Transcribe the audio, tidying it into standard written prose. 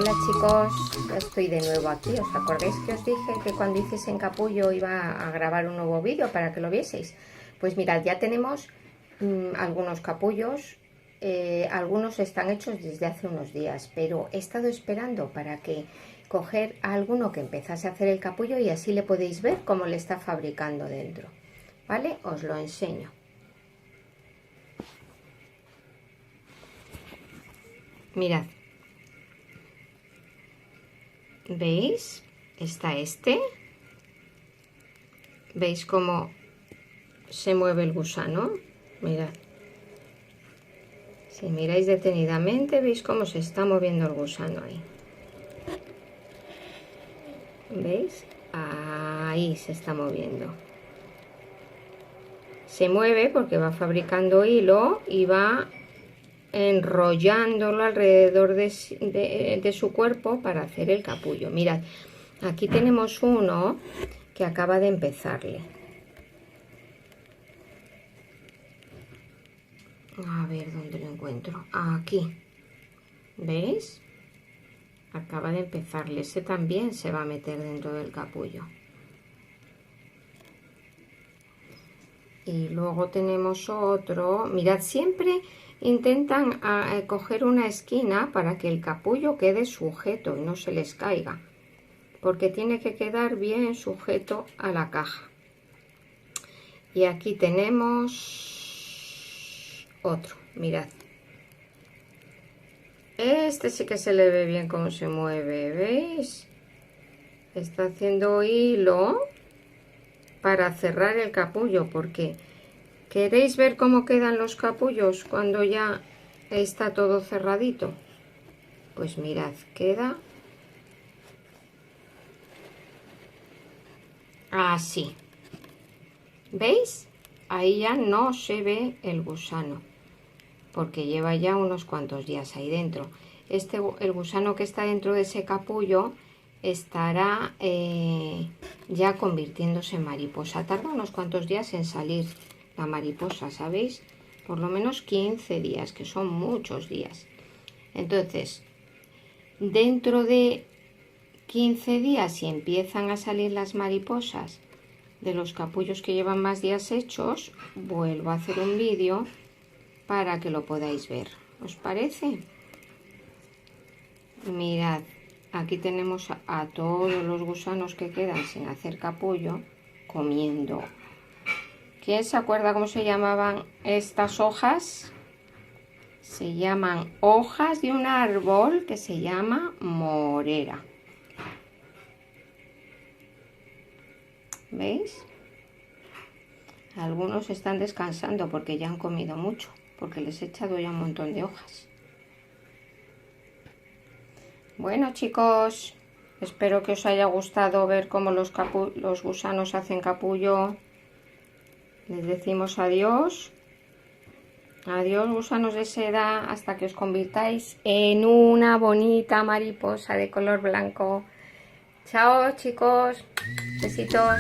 Hola chicos, ya estoy de nuevo aquí. ¿Os acordáis que os dije que cuando hiciese en capullo iba a grabar un nuevo vídeo para que lo vieseis? Pues mirad, ya tenemos algunos capullos, algunos están hechos desde hace unos días, pero he estado esperando para que coger a alguno que empezase a hacer el capullo y así le podéis ver cómo le está fabricando dentro. ¿Vale? Os lo enseño. Mirad. ¿Veis? Está este. ¿Veis cómo se mueve el gusano? Mirad. Si miráis detenidamente, veis cómo se está moviendo el gusano ahí. ¿Veis? Ahí se está moviendo. Se mueve porque va fabricando hilo y va enrollándolo alrededor de su cuerpo para hacer el capullo. Mirad, aquí tenemos uno que acaba de empezarle. A ver dónde lo encuentro. Aquí. ¿Veis? Acaba de empezarle. Ese también se va a meter dentro del capullo. Y luego tenemos otro. Mirad, siempre intentan coger una esquina para que el capullo quede sujeto y no se les caiga, porque tiene que quedar bien sujeto a la caja. Y aquí tenemos otro, mirad. Este sí que se le ve bien cómo se mueve, ¿veis? Está haciendo hilo para cerrar el capullo, porque ¿queréis ver cómo quedan los capullos cuando ya está todo cerradito? Pues mirad, queda así. ¿Veis? Ahí ya no se ve el gusano, porque lleva ya unos cuantos días ahí dentro. El gusano que está dentro de ese capullo estará ya convirtiéndose en mariposa. Tarda unos cuantos días en salir la mariposa, ¿sabéis? Por lo menos 15 días, que son muchos días. Entonces, dentro de 15 días, si empiezan a salir las mariposas de los capullos que llevan más días hechos, vuelvo a hacer un vídeo para que lo podáis ver. ¿Os parece? Mirad, aquí tenemos a todos los gusanos que quedan sin hacer capullo comiendo. ¿Quién se acuerda cómo se llamaban estas hojas? Se llaman hojas de un árbol que se llama morera. ¿Veis? Algunos están descansando porque ya han comido mucho, porque les he echado ya un montón de hojas. Bueno chicos, espero que os haya gustado ver cómo los gusanos hacen capullo. Les decimos adiós. Adiós gusanos de seda, hasta que os convirtáis en una bonita mariposa de color blanco. Chao chicos, besitos.